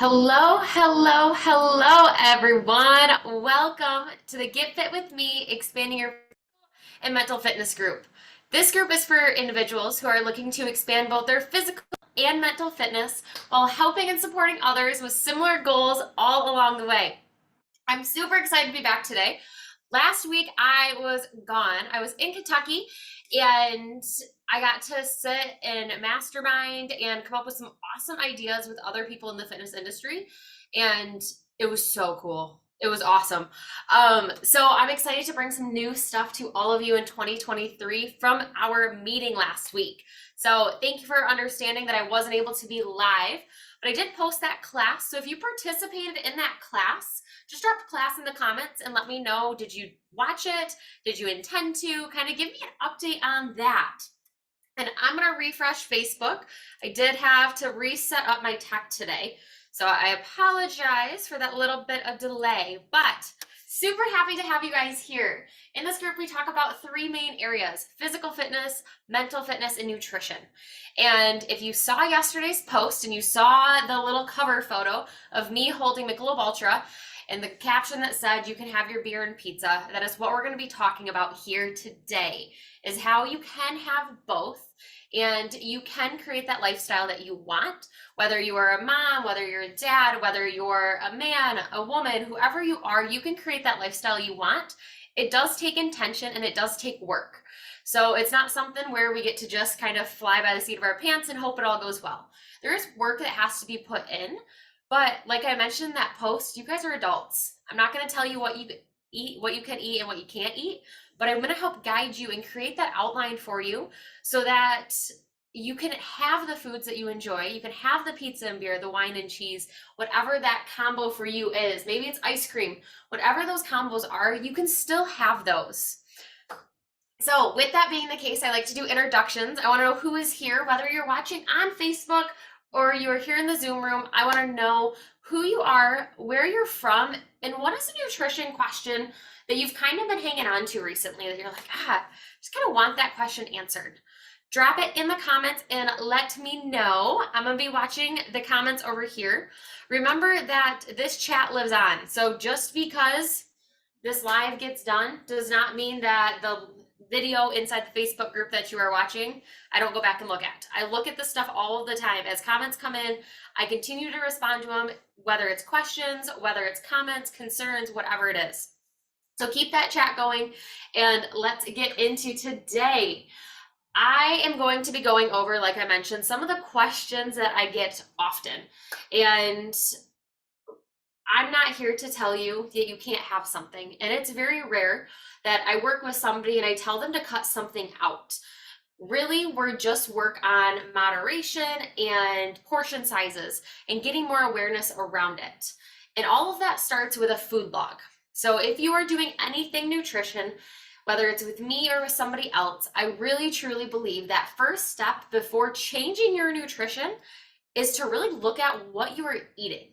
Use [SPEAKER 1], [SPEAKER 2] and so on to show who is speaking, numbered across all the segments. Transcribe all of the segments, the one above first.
[SPEAKER 1] Hello, hello, hello, everyone. Welcome to the Get Fit with Me, expanding your and mental fitness group. This group is for individuals who are looking to expand both their physical and mental fitness while helping and supporting others with similar goals all along the way. I'm super excited to be back today. Last week I was gone. I was in Kentucky and I got to sit and mastermind and come up with some awesome ideas with other people in the fitness industry. And it was so cool. It was awesome. So I'm excited to bring some new stuff to all of you in 2023 from our meeting last week. So thank you for understanding that I wasn't able to be live, but I did post that class. So if you participated in that class, just drop class in the comments and let me know, did you watch it? Did you intend to? Kind of give me an update on that. And I'm going to refresh Facebook. I did have to reset up my tech today, so I apologize for that little bit of delay, but super happy to have you guys here. In this group, we talk about three main areas: physical fitness, mental fitness, and nutrition. And if you saw yesterday's post and you saw the little cover photo of me holding Michelob Ultra, and the caption that said you can have your beer and pizza, that is what we're going to be talking about here today, is how you can have both and you can create that lifestyle that you want, whether you are a mom, whether you're a dad, whether you're a man, a woman, whoever you are, you can create that lifestyle you want. It does take intention and it does take work. So it's not something where we get to just kind of fly by the seat of our pants and hope it all goes well. There is work that has to be put in. But like I mentioned in that post, you guys are adults. I'm not going to tell you what you eat, what you can eat, and what you can't eat, but I'm going to help guide you and create that outline for you so that you can have the foods that you enjoy. You can have the pizza and beer, the wine and cheese, whatever that combo for you is. Maybe it's ice cream. Whatever those combos are, you can still have those. So with that being the case, I like to do introductions. I want to know who is here, whether you're watching on Facebook or you're here in the Zoom room. I want to know who you are, where you're from, and what is a nutrition question that you've kind of been hanging on to recently that you're like, just kind of want that question answered. Drop it in the comments and let me know. I'm going to be watching the comments over here. Remember that this chat lives on. So just because this live gets done does not mean that the video inside the Facebook group that you are watching, I don't go back and look at. I look at this stuff all of the time. As comments come in, I continue to respond to them, whether it's questions, whether it's comments, concerns, whatever it is. So keep that chat going and let's get into today. I am going to be going over, like I mentioned, some of the questions that I get often. And I'm not here to tell you that you can't have something. And it's very rare that I work with somebody and I tell them to cut something out. Really, we're just work on moderation and portion sizes and getting more awareness around it. And all of that starts with a food log. So if you are doing anything nutrition, whether it's with me or with somebody else, I really truly believe that first step before changing your nutrition is to really look at what you are eating.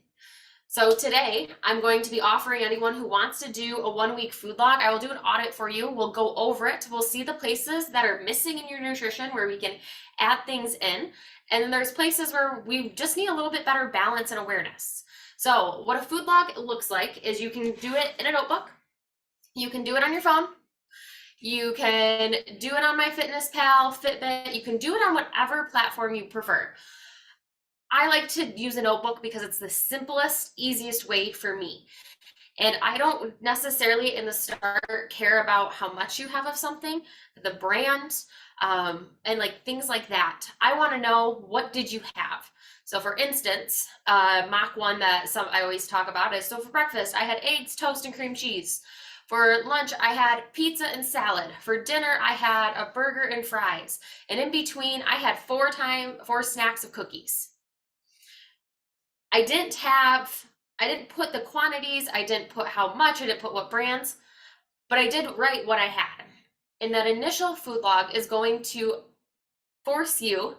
[SPEAKER 1] So today, I'm going to be offering anyone who wants to do a 1-week food log. I will do an audit for you. We'll go over it. We'll see the places that are missing in your nutrition where we can add things in. And then there's places where we just need a little bit better balance and awareness. So what a food log looks like is you can do it in a notebook. You can do it on your phone. You can do it on MyFitnessPal, Fitbit. You can do it on whatever platform you prefer. I like to use a notebook because it's the simplest, easiest way for me. And I don't necessarily in the start care about how much you have of something, the brand, and like things like that. I want to know, what did you have? So for instance, Mach 1 that I always talk about is, so for breakfast, I had eggs, toast, and cream cheese. For lunch, I had pizza and salad. For dinner, I had a burger and fries. And in between, I had 4 snacks of cookies. I didn't put the quantities, I didn't put how much, I didn't put what brands, but I did write what I had. And that initial food log is going to force you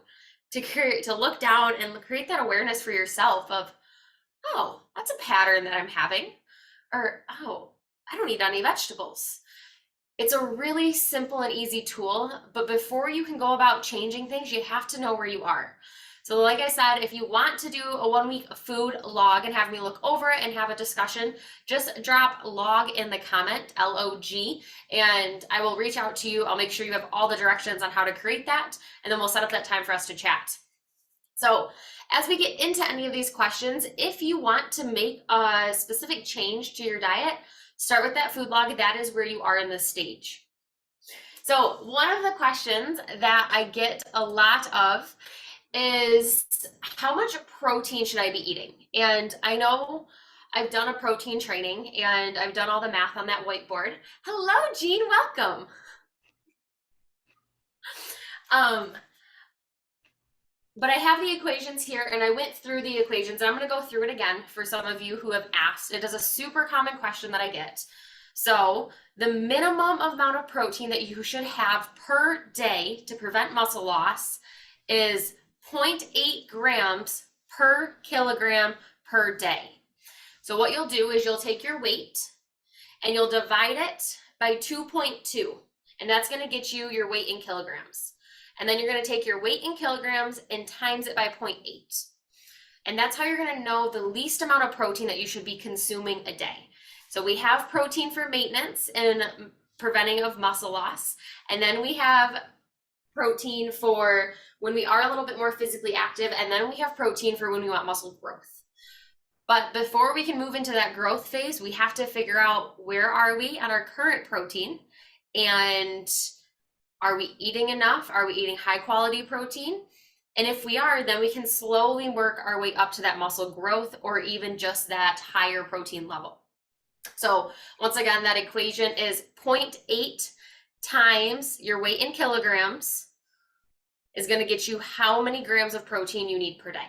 [SPEAKER 1] to look down and create that awareness for yourself of, oh, that's a pattern that I'm having, or, oh, I don't eat any vegetables. It's a really simple and easy tool, but before you can go about changing things, you have to know where you are. So like I said, if you want to do a 1 week food log and have me look over it and have a discussion, just drop log in the comment, LOG, and I will reach out to you. I'll make sure you have all the directions on how to create that, and then we'll set up that time for us to chat. So as we get into any of these questions, if you want to make a specific change to your diet, start with that food log. That is where you are in this stage. So one of the questions that I get a lot of is how much protein should I be eating? And I know I've done a protein training and I've done all the math on that whiteboard. Hello, Jean, welcome. But I have the equations here and I went through the equations and I'm going to go through it again for some of you who have asked. It is a super common question that I get. So the minimum amount of protein that you should have per day to prevent muscle loss is 0.8 grams per kilogram per day. So what you'll do is you'll take your weight and you'll divide it by 2.2, and that's going to get you your weight in kilograms. And then you're going to take your weight in kilograms and times it by 0.8. And that's how you're going to know the least amount of protein that you should be consuming a day. So we have protein for maintenance and preventing of muscle loss. And then we have protein for when we are a little bit more physically active. And then we have protein for when we want muscle growth. But before we can move into that growth phase, we have to figure out where are we on our current protein, and are we eating enough? Are we eating high quality protein? And if we are, then we can slowly work our way up to that muscle growth or even just that higher protein level. So once again, that equation is 0.8 times your weight in kilograms is going to get you how many grams of protein you need per day.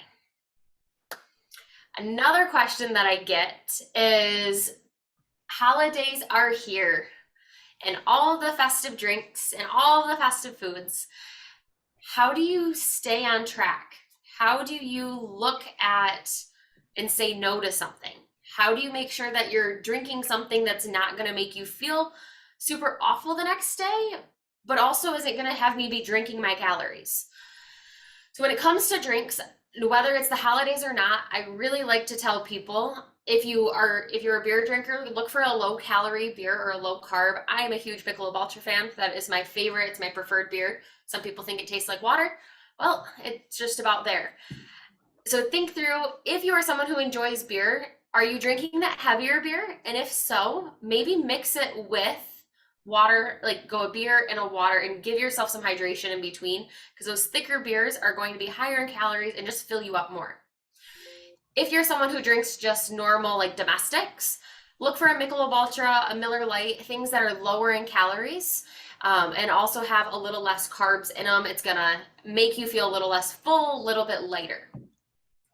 [SPEAKER 1] Another question that I get is holidays are here, and all the festive drinks and all the festive foods. How do you stay on track? How do you look at and say no to something? How do you make sure that you're drinking something that's not going to make you feel super awful the next day, but also isn't going to have me be drinking my calories? So when it comes to drinks, whether it's the holidays or not, I really like to tell people, if you're a beer drinker, look for a low calorie beer or a low carb. I am a huge Michelob Ultra fan. That is my favorite. It's my preferred beer. Some people think it tastes like water. Well, it's just about there. So think through, if you are someone who enjoys beer, are you drinking that heavier beer? And if so, maybe mix it with water, like go a beer and a water, and give yourself some hydration in between, because those thicker beers are going to be higher in calories and just fill you up more. If you're someone who drinks just normal, like domestics, look for a Michelob Ultra, a Miller Lite, things that are lower in calories, and also have a little less carbs in them. It's gonna make you feel a little less full, a little bit lighter.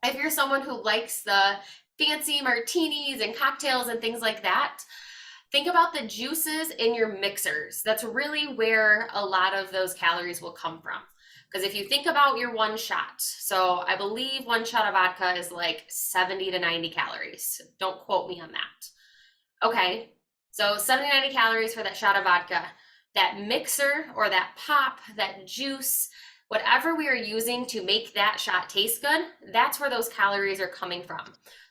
[SPEAKER 1] If you're someone who likes the fancy martinis and cocktails and things like that, think about the juices in your mixers. That's really where a lot of those calories will come from. Because if you think about your one shot, so I believe one shot of vodka is like 70 to 90 calories. Don't quote me on that. Okay, so 70 to 90 calories for that shot of vodka. That mixer or that pop, that juice, whatever we are using to make that shot taste good, that's where those calories are coming from.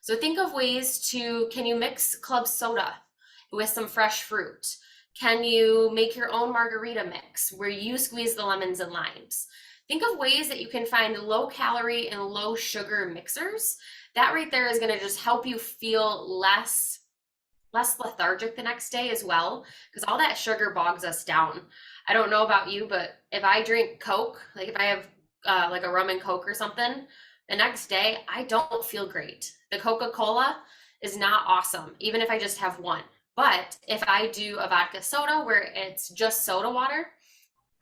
[SPEAKER 1] So think of ways to, can you mix club soda with some fresh fruit? Can you make your own margarita mix where you squeeze the lemons and limes? Think of ways that you can find low calorie and low sugar mixers. That right there is going to just help you feel less lethargic the next day as well, because all that sugar bogs us down. I don't know about you, but if I drink Coke, like if I have like a rum and Coke or something, the next day I don't feel great. The Coca-Cola is not awesome, even if I just have one. But if I do a vodka soda where it's just soda water,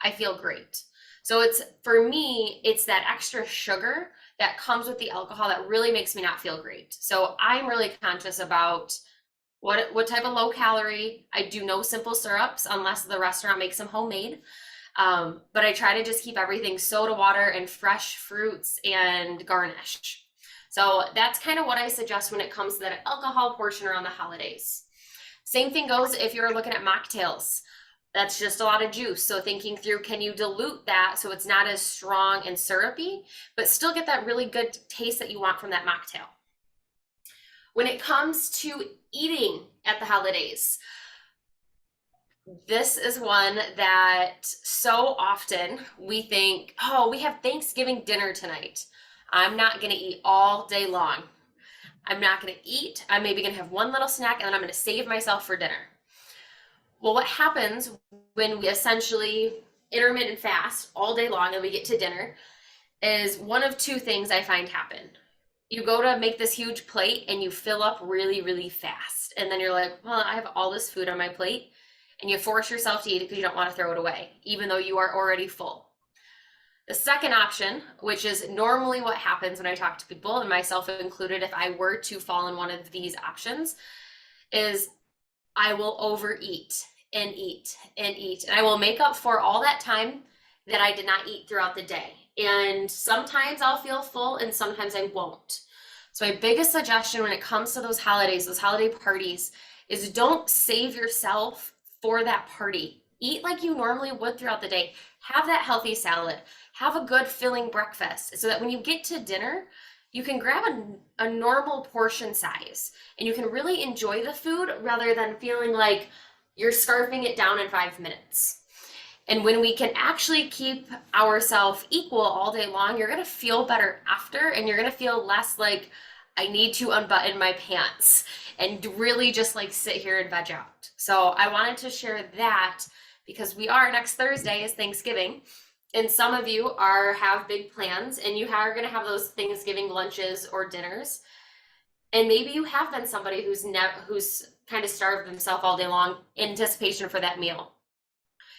[SPEAKER 1] I feel great. So for me, it's that extra sugar that comes with the alcohol that really makes me not feel great. So I'm really conscious about what type of low calorie. I do no simple syrups unless the restaurant makes them homemade. But I try to just keep everything soda water and fresh fruits and garnish. So that's kind of what I suggest when it comes to that alcohol portion around the holidays. Same thing goes if you're looking at mocktails. That's just a lot of juice. So thinking through, can you dilute that so it's not as strong and syrupy, but still get that really good taste that you want from that mocktail? When it comes to eating at the holidays, this is one that so often we think, oh, we have Thanksgiving dinner tonight. I'm not going to eat all day long. I'm not going to eat. I'm maybe going to have one little snack and then I'm going to save myself for dinner. Well, what happens when we essentially intermittent fast all day long and we get to dinner is one of two things I find happen. You go to make this huge plate and you fill up really, really fast. And then you're like, well, I have all this food on my plate. And you force yourself to eat it because you don't want to throw it away, even though you are already full. The second option, which is normally what happens when I talk to people, and myself included, if I were to fall in one of these options, is I will overeat and eat and eat. And I will make up for all that time that I did not eat throughout the day. And sometimes I'll feel full and sometimes I won't. So my biggest suggestion when it comes to those holidays, those holiday parties, is don't save yourself for that party. Eat like you normally would throughout the day. Have that healthy salad. Have a good filling breakfast so that when you get to dinner, you can grab a normal portion size and you can really enjoy the food rather than feeling like you're scarfing it down in 5 minutes. And when we can actually keep ourselves equal all day long, you're going to feel better after, and you're going to feel less like I need to unbutton my pants and really just like sit here and veg out. So I wanted to share that because next Thursday is Thanksgiving. And some of you have big plans and you are going to have those Thanksgiving lunches or dinners. And maybe you have been somebody who's kind of starved themselves all day long in anticipation for that meal.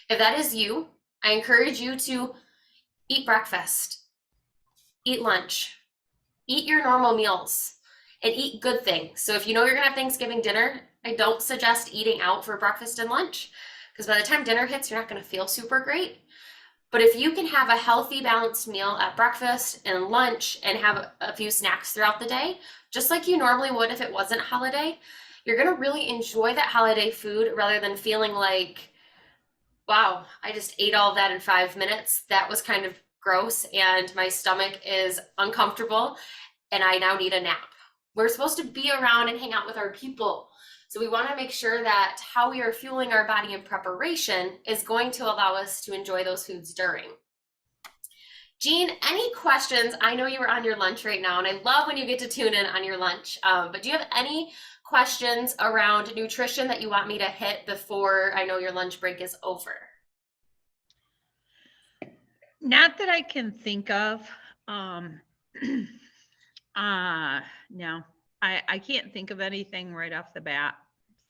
[SPEAKER 1] If that is you, I encourage you to eat breakfast, eat lunch, eat your normal meals, and eat good things. So if you know you're going to have Thanksgiving dinner, I don't suggest eating out for breakfast and lunch because by the time dinner hits, you're not going to feel super great. But if you can have a healthy, balanced meal at breakfast and lunch and have a few snacks throughout the day, just like you normally would if it wasn't a holiday, you're going to really enjoy that holiday food rather than feeling like, wow, I just ate all of that in 5 minutes. That was kind of gross and my stomach is uncomfortable and I now need a nap. We're supposed to be around and hang out with our people. So we want to make sure that how we are fueling our body in preparation is going to allow us to enjoy those foods during. Jean, any questions? I know you were on your lunch right now, and I love when you get to tune in on your lunch. But do you have any questions around nutrition that you want me to hit before I know your lunch break is over?
[SPEAKER 2] Not that I can think of. No, I can't think of anything right off the bat.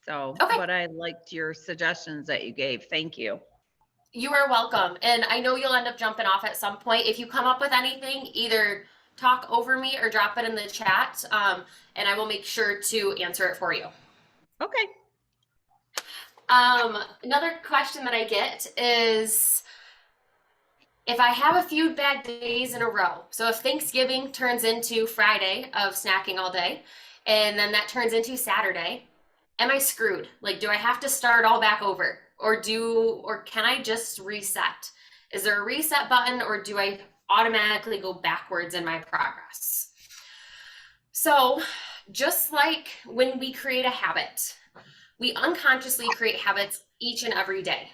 [SPEAKER 2] So,
[SPEAKER 1] Okay.
[SPEAKER 2] but I liked your suggestions that you gave. Thank you.
[SPEAKER 1] You are welcome. And I know you'll end up jumping off at some point. If you come up with anything, either talk over me or drop it in the chat, and I will make sure to answer it for you.
[SPEAKER 2] Okay.
[SPEAKER 1] Another question that I get is if I have a few bad days in a row, so if Thanksgiving turns into Friday of snacking all day, and then that turns into Saturday, am I screwed? Like, do I have to start all back over? Or can I just reset? Is there a reset button or do I automatically go backwards in my progress? So just like when we create a habit, we unconsciously create habits each and every day.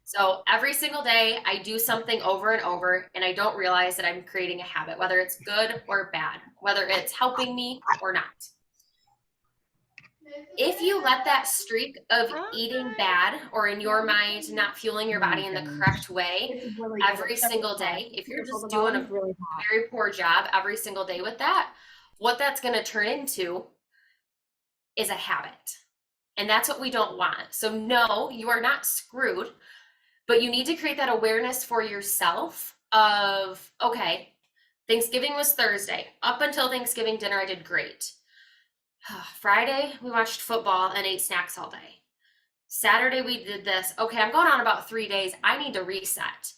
[SPEAKER 1] So every single day I do something over and over and I don't realize that I'm creating a habit, whether it's good or bad, whether it's helping me or not. If you let that streak of eating bad or in your mind not fueling your body in the correct way every single day, if you're just doing a very poor job every single day with that, what that's going to turn into is a habit. And that's what we don't want. So no, you are not screwed, but you need to create that awareness for yourself of, okay, Thanksgiving was Thursday. Up until Thanksgiving dinner, I did great. Friday, we watched football and ate snacks all day. Saturday, we did this. Okay, I'm going on about 3 days. I need to reset.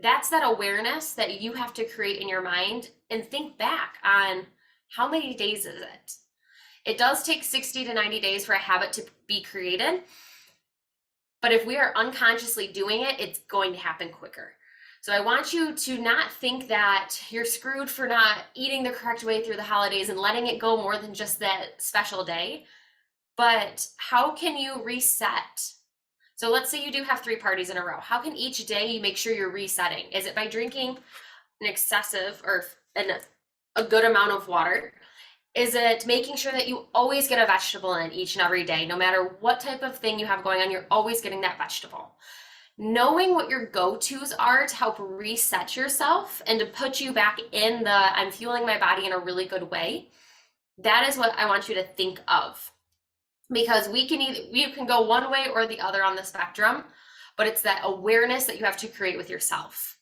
[SPEAKER 1] That's that awareness that you have to create in your mind and think back on how many days is it? It does take 60 to 90 days for a habit to be created. But if we are unconsciously doing it, it's going to happen quicker. So I want you to not think that you're screwed for not eating the correct way through the holidays and letting it go more than just that special day. But how can you reset? So let's say you do have 3 parties in a row. How can each day you make sure you're resetting? Is it by drinking an excessive or a good amount of water? Is it making sure that you always get a vegetable in each and every day? No matter what type of thing you have going on, you're always getting that vegetable. Knowing what your go-tos are to help reset yourself and to put you back in the I'm fueling my body in a really good way, that is what I want you to think of. Because we can go one way or the other on the spectrum, but it's that awareness that you have to create with yourself.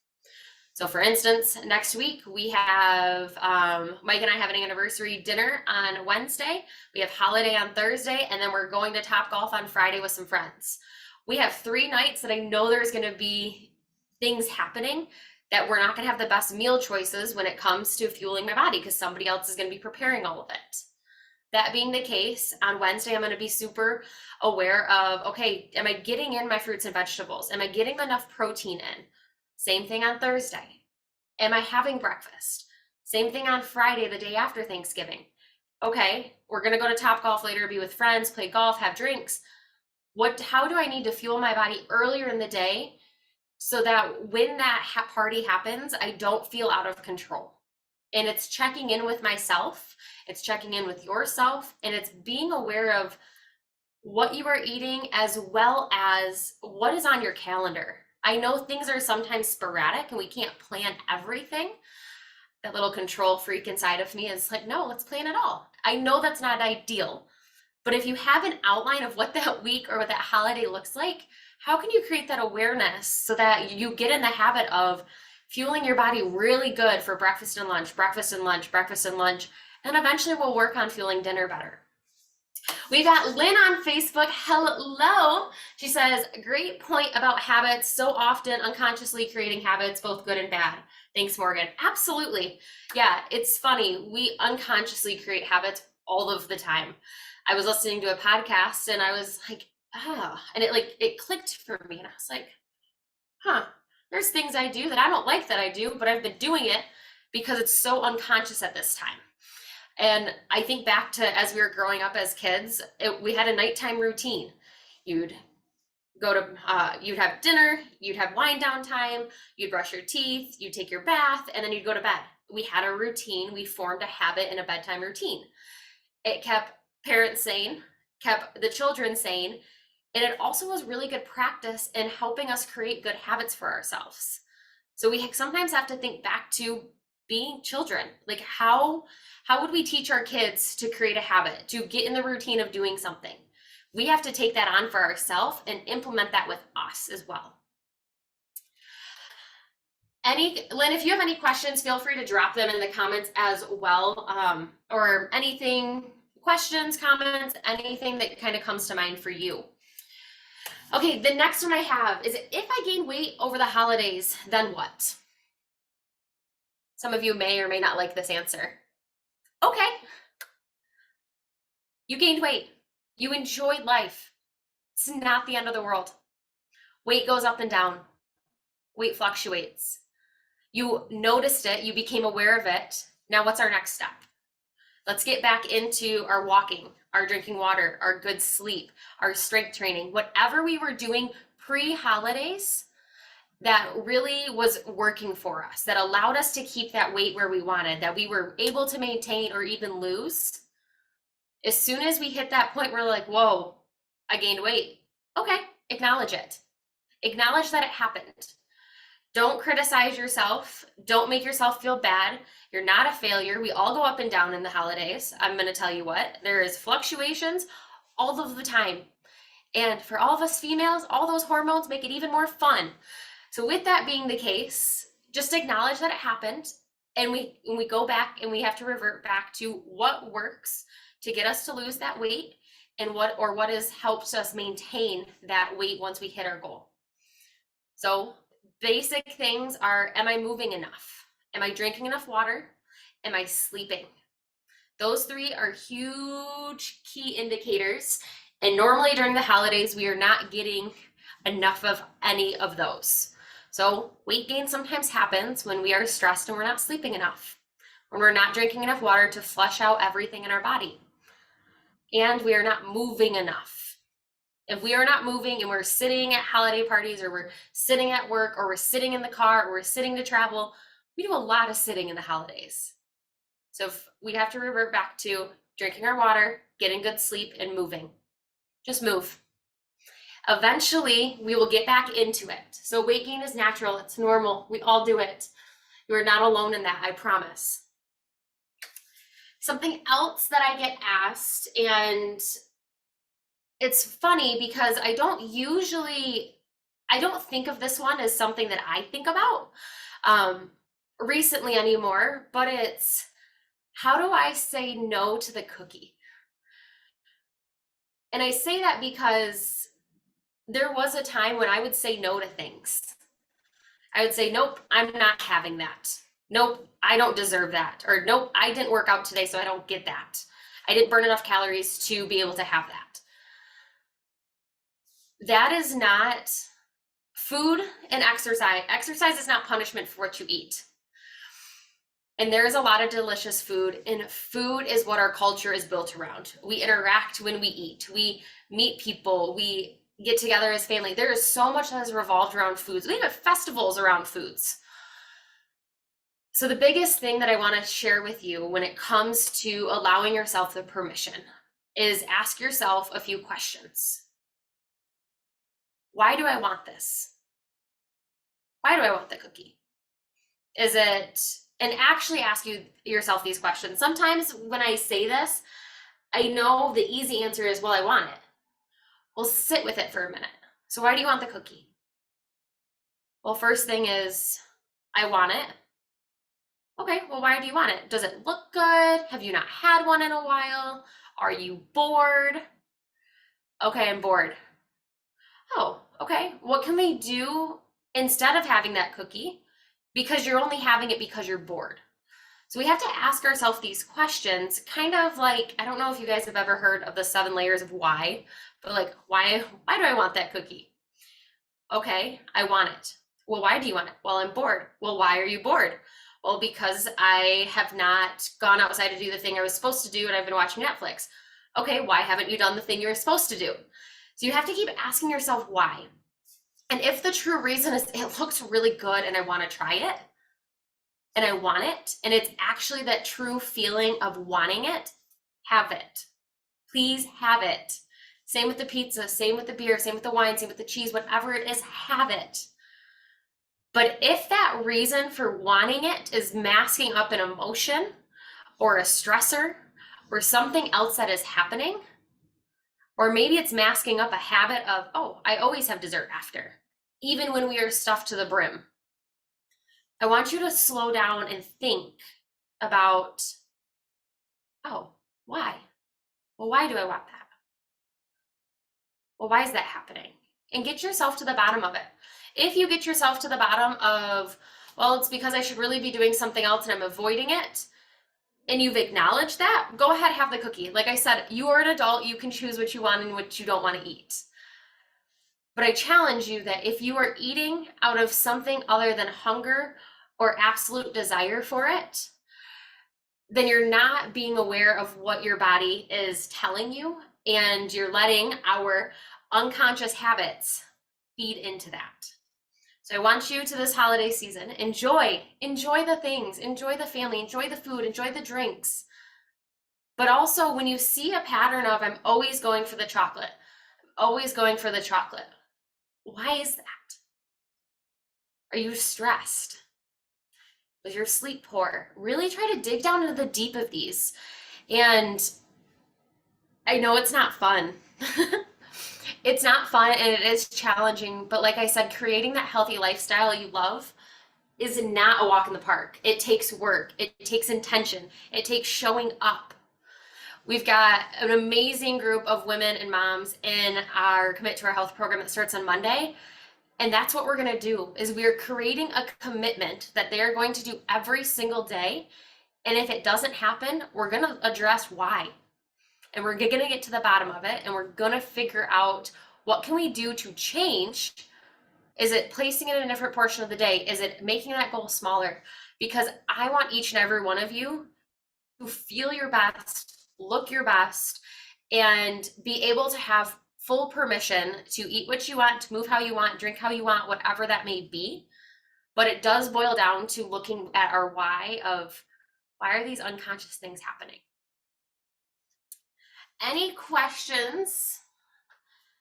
[SPEAKER 1] So for instance, next week we have Mike and I have an anniversary dinner on Wednesday. We have holiday on Thursday, and then we're going to Top Golf on Friday with some friends. We have 3 nights that I know there's going to be things happening that we're not going to have the best meal choices when it comes to fueling my body because somebody else is going to be preparing all of it. That being the case, on Wednesday, I'm going to be super aware of, okay, am I getting in my fruits and vegetables? Am I getting enough protein in? Same thing on Thursday. Am I having breakfast? Same thing on Friday, the day after Thanksgiving. Okay, we're going to go to Top Golf later, be with friends, play golf, have drinks. How do I need to fuel my body earlier in the day so that when that party happens, I don't feel out of control? And it's checking in with myself, it's checking in with yourself, and it's being aware of what you are eating as well as what is on your calendar. I know things are sometimes sporadic and we can't plan everything. That little control freak inside of me is like, no, let's plan it all. I know that's not ideal, but if you have an outline of what that week or what that holiday looks like, how can you create that awareness so that you get in the habit of fueling your body really good for breakfast and lunch, breakfast and lunch, breakfast and lunch, and eventually we'll work on fueling dinner better. We got Lynn on Facebook. Hello. She says, great point about habits. So often unconsciously creating habits, both good and bad. Thanks, Morgan. Absolutely. Yeah, it's funny. We unconsciously create habits all of the time. I was listening to a podcast and I was like, and it clicked for me. And I was like, there's things I do that I don't like that I do, but I've been doing it because it's so unconscious at this time. And I think back to as we were growing up as kids, we had a nighttime routine. You'd go to, you'd have dinner, you'd have wind down time, you'd brush your teeth, you'd take your bath, and then you'd go to bed. We had a routine. We formed a habit in a bedtime routine. It kept parents sane, kept the children sane, and it also was really good practice in helping us create good habits for ourselves. So we sometimes have to think back to being children. Like how would we teach our kids to create a habit, to get in the routine of doing something? We have to take that on for ourselves and implement that with us as well. Lynn, if you have any questions, feel free to drop them in the comments as well, or anything, questions, comments, anything that kind of comes to mind for you. Okay, the next one I have is, if I gain weight over the holidays, then what? Some of you may or may not like this answer. Okay. You gained weight. You enjoyed life. It's not the end of the world. Weight goes up and down. Weight fluctuates. You noticed it. You became aware of it. Now what's our next step? Let's get back into our walking, our drinking water, our good sleep, our strength training, whatever we were doing pre-holidays that really was working for us, that allowed us to keep that weight where we wanted, that we were able to maintain or even lose. As soon as we hit that point, we're like, whoa, I gained weight. Okay, acknowledge it. Acknowledge that it happened. Don't criticize yourself. Don't make yourself feel bad. You're not a failure. We all go up and down in the holidays. I'm going to tell you what, there is fluctuations all of the time. And for all of us females, all those hormones make it even more fun. So with that being the case, just acknowledge that it happened, and we go back and we have to revert back to what works to get us to lose that weight, and what has helped us maintain that weight once we hit our goal. So basic things are, am I moving enough? Am I drinking enough water? Am I sleeping? Those 3 are huge key indicators. And normally during the holidays, we are not getting enough of any of those. So weight gain sometimes happens when we are stressed and we're not sleeping enough, when we're not drinking enough water to flush out everything in our body, and we are not moving enough. If we are not moving and we're sitting at holiday parties, or we're sitting at work, or we're sitting in the car, or we're sitting to travel, we do a lot of sitting in the holidays. So we have to revert back to drinking our water, getting good sleep, and moving. Just move. Eventually, we will get back into it. So weight gain is natural. It's normal. We all do it. You are not alone in that, I promise. Something else that I get asked, and it's funny because I don't think of this one as something that I think about recently anymore, but it's, how do I say no to the cookie? And I say that because there was a time when I would say no to things. I would say, nope, I'm not having that. Nope, I don't deserve that. Or nope, I didn't work out today, so I don't get that. I didn't burn enough calories to be able to have that. That is not food and exercise. Exercise is not punishment for what you eat. And there is a lot of delicious food, and food is what our culture is built around. We interact when we eat. We meet people. We get together as family. There is so much that is revolved around foods. We have festivals around foods. So the biggest thing that I want to share with you when it comes to allowing yourself the permission is ask yourself a few questions. Why do I want this? Why do I want the cookie? Is it, and actually ask yourself these questions. Sometimes when I say this, I know the easy answer is, well, I want it. Well, sit with it for a minute. So why do you want the cookie? Well, first thing is, I want it. Okay, well, why do you want it? Does it look good? Have you not had one in a while? Are you bored? Okay, I'm bored. Oh, okay. What can we do instead of having that cookie? Because you're only having it because you're bored. So we have to ask ourselves these questions, kind of like, I don't know if you guys have ever heard of the 7 layers of why, but like, why do I want that cookie? Okay, I want it. Well, why do you want it? Well, I'm bored. Well, why are you bored? Well, because I have not gone outside to do the thing I was supposed to do, and I've been watching Netflix. Okay, why haven't you done the thing you were supposed to do? So you have to keep asking yourself why. And if the true reason is it looks really good and I want to try it, and I want it, and it's actually that true feeling of wanting it, have it. Please have it. Same with the pizza, same with the beer, same with the wine, same with the cheese, whatever it is, have it. But if that reason for wanting it is masking up an emotion or a stressor or something else that is happening, or maybe it's masking up a habit of, oh, I always have dessert after, even when we are stuffed to the brim. I want you to slow down and think about, oh, why? Well, why do I want that? Well, why is that happening? And get yourself to the bottom of it. If you get yourself to the bottom of, well, it's because I should really be doing something else and I'm avoiding it, and you've acknowledged that, go ahead, have the cookie. Like I said, you are an adult, you can choose what you want and what you don't want to eat. But I challenge you that if you are eating out of something other than hunger or absolute desire for it, then you're not being aware of what your body is telling you, and you're letting our unconscious habits feed into that. So I want you to this holiday season, enjoy the things, enjoy the family, enjoy the food, enjoy the drinks. But also when you see a pattern of, I'm always going for the chocolate, always going for the chocolate, why is that? Are you stressed? Was your sleep poor? Really try to dig down into the deep of these. And I know it's not fun. It's not fun and it is challenging, but like I said, creating that healthy lifestyle you love is not a walk in the park. It takes work, it takes intention, it takes showing up. We've got an amazing group of women and moms in our Commit to Our Health program that starts on Monday. And that's what we're going to do, is we're creating a commitment that they're going to do every single day. And if it doesn't happen, we're going to address why. And we're going to get to the bottom of it, and we're going to figure out What can we do to change? Is it placing it in a different portion of the day? Is it making that goal smaller? Because I want each and every one of you to feel your best, look your best, and be able to have full permission to eat what you want, to move how you want, drink how you want, whatever that may be. But it does boil down to looking at our why of why are these unconscious things happening? Any questions?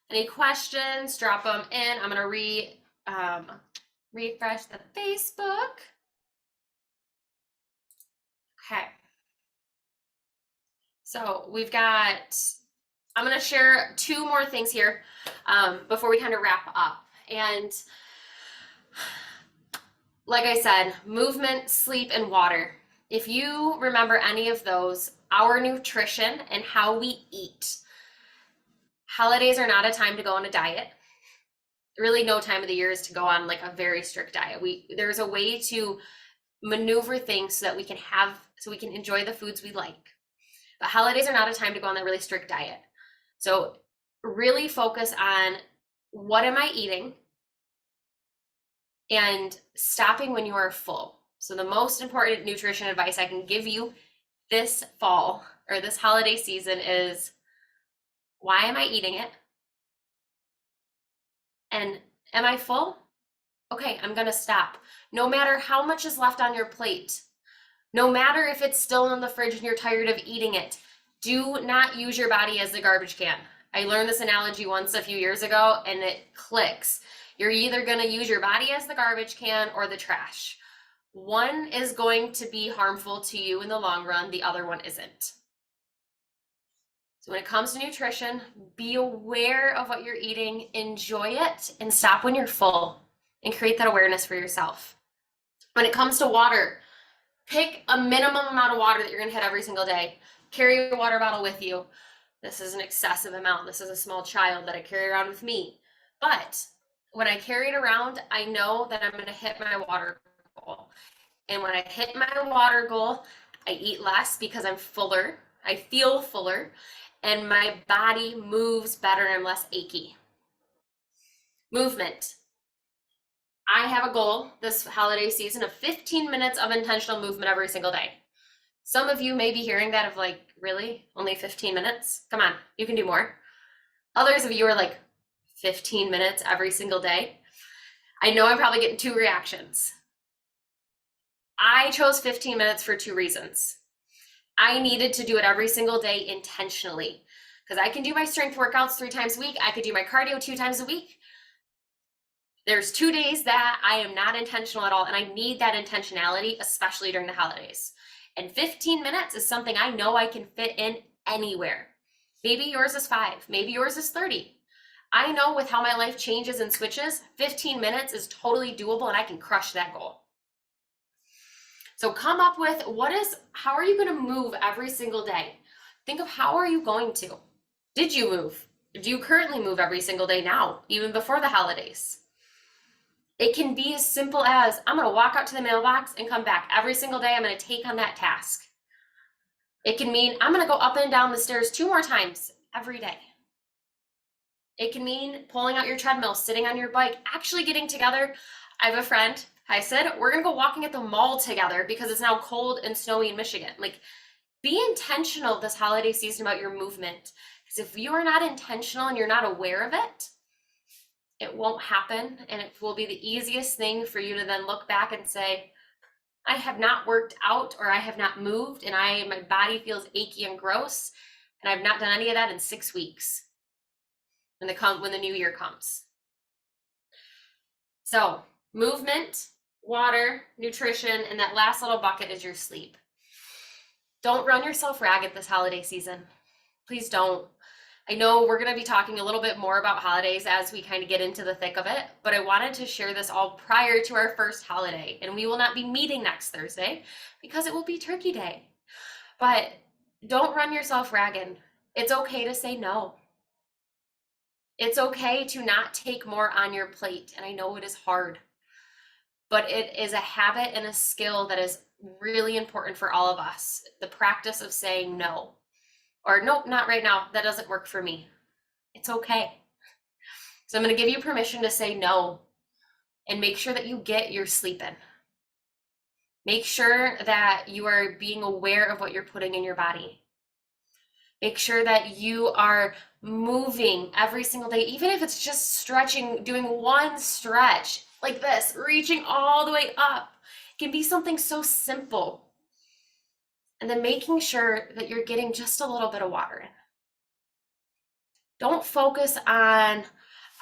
[SPEAKER 1] Any questions? Drop them in. I'm gonna refresh the Facebook. Okay. So we've got, I'm gonna share two more things here before we kind of wrap up. And like I said, movement, sleep, and water. If you remember any of those, our nutrition and how we eat. Holidays are not a time to go on a diet. Really no time of the year is to go on like a very strict diet. There's a way to maneuver things so that we can enjoy the foods we like. But holidays are not a time to go on that really strict diet. So really focus on what am I eating and stopping when you are full. So the most important nutrition advice I can give you this fall or this holiday season is, why am I eating it? And am I full? Okay, I'm gonna stop. No matter how much is left on your plate, no matter if it's still in the fridge and you're tired of eating it, do not use your body as the garbage can. I learned this analogy once a few years ago and it clicks. You're either gonna use your body as the garbage can or the trash. One is going to be harmful to you in the long run, the other one isn't. So when it comes to nutrition, be aware of what you're eating, enjoy it, and stop when you're full and create that awareness for yourself. When it comes to water, pick a minimum amount of water that you're gonna hit every single day. Carry a water bottle with you. This is an excessive amount. This is a small child that I carry around with me. But when I carry it around, I know that I'm gonna hit my water goal. And when I hit my water goal, I eat less because I'm fuller. I feel fuller. And my body moves better and I'm less achy. Movement. I have a goal this holiday season of 15 minutes of intentional movement every single day. Some of you may be hearing that of like, really? Only 15 minutes? Come on, you can do more. Others of you are like, 15 minutes every single day? I know I'm probably getting two reactions. I chose 15 minutes for two reasons. I needed to do it every single day intentionally because I can do my strength workouts 3 times a week. I could do my cardio 2 times a week. There's 2 days that I am not intentional at all, and I need that intentionality, especially during the holidays. And 15 minutes is something I know I can fit in anywhere. Maybe yours is 5, maybe yours is 30. I know with how my life changes and switches, 15 minutes is totally doable and I can crush that goal. So come up with how are you going to move every single day? Think of how are you going to? Did you move? Do you currently move every single day now, even before the holidays? It can be as simple as, I'm going to walk out to the mailbox and come back. Every single day, I'm going to take on that task. It can mean I'm going to go up and down the stairs 2 more times every day. It can mean pulling out your treadmill, sitting on your bike, actually getting together. I have a friend, I said, we're going to go walking at the mall together because it's now cold and snowy in Michigan. Like, be intentional this holiday season about your movement. Because if you are not intentional and you're not aware of it, it won't happen. And it will be the easiest thing for you to then look back and say, I have not worked out or I have not moved and my body feels achy and gross. And I've not done any of that in 6 weeks when the new year comes. So movement, water, nutrition, and that last little bucket is your sleep. Don't run yourself ragged this holiday season. Please don't. I know we're going to be talking a little bit more about holidays as we kind of get into the thick of it, but I wanted to share this all prior to our first holiday, and we will not be meeting next Thursday because it will be Turkey Day. But don't run yourself ragged. It's okay to say no. It's okay to not take more on your plate, and I know it is hard, but it is a habit and a skill that is really important for all of us. The practice of saying no, or nope, not right now. That doesn't work for me. It's okay. So I'm going to give you permission to say no and make sure that you get your sleep in. Make sure that you are being aware of what you're putting in your body. Make sure that you are moving every single day, even if it's just stretching, doing one stretch like this, reaching all the way up. It can be something so simple. And then making sure that you're getting just a little bit of water in. Don't focus on,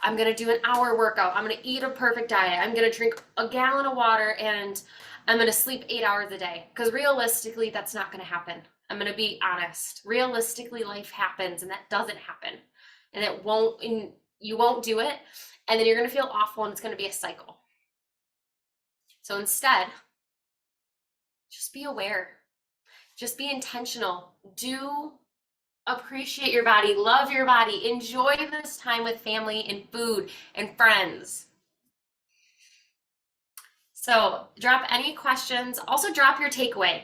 [SPEAKER 1] I'm going to do an hour workout. I'm going to eat a perfect diet. I'm going to drink a gallon of water and I'm going to sleep 8 hours a day. Because realistically, that's not going to happen. I'm going to be honest. Realistically, life happens and that doesn't happen. And you won't do it. And then you're going to feel awful and it's going to be a cycle. So instead, just be aware. Just be intentional. Appreciate your body, love your body, enjoy this time with family and food and friends. So drop any questions. Also drop your takeaway.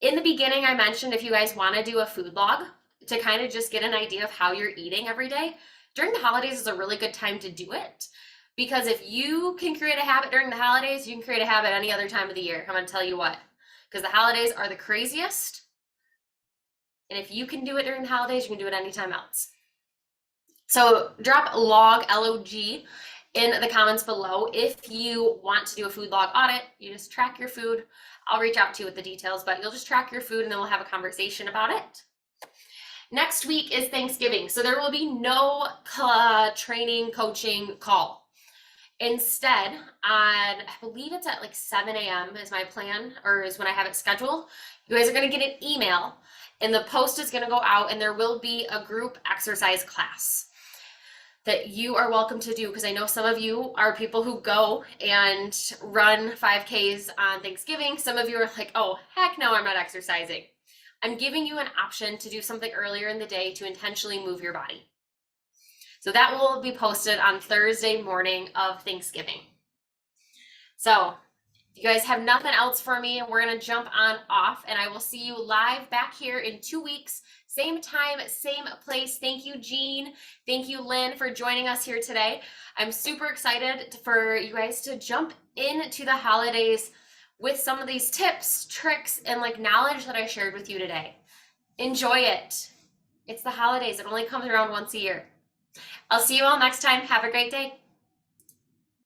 [SPEAKER 1] In the beginning, I mentioned if you guys want to do a food log to kind of just get an idea of how you're eating every day, during the holidays is a really good time to do it. Because if you can create a habit during the holidays, you can create a habit any other time of the year. I'm going to tell you what. Because the holidays are the craziest. And if you can do it during the holidays, you can do it anytime else. So drop log, L-O-G, in the comments below. If you want to do a food log audit, you just track your food. I'll reach out to you with the details, but you'll just track your food and then we'll have a conversation about it. Next week is Thanksgiving, so there will be no training, coaching call. Instead, I believe it's at like 7 a.m. is my plan, or is when I have it scheduled. You guys are going to get an email and the post is going to go out and there will be a group exercise class that you are welcome to do, because I know some of you are people who go and run 5Ks on Thanksgiving. Some of you are like, oh, heck no, I'm not exercising. I'm giving you an option to do something earlier in the day to intentionally move your body. So that will be posted on Thursday morning of Thanksgiving. So if you guys have nothing else for me, we're going to jump on off and I will see you live back here in 2 weeks. Same time, same place. Thank you, Jean. Thank you, Lynn, for joining us here today. I'm super excited for you guys to jump into the holidays with some of these tips, tricks, and like knowledge that I shared with you today. Enjoy it. It's the holidays. It only comes around once a year. I'll see you all next time. Have a great day.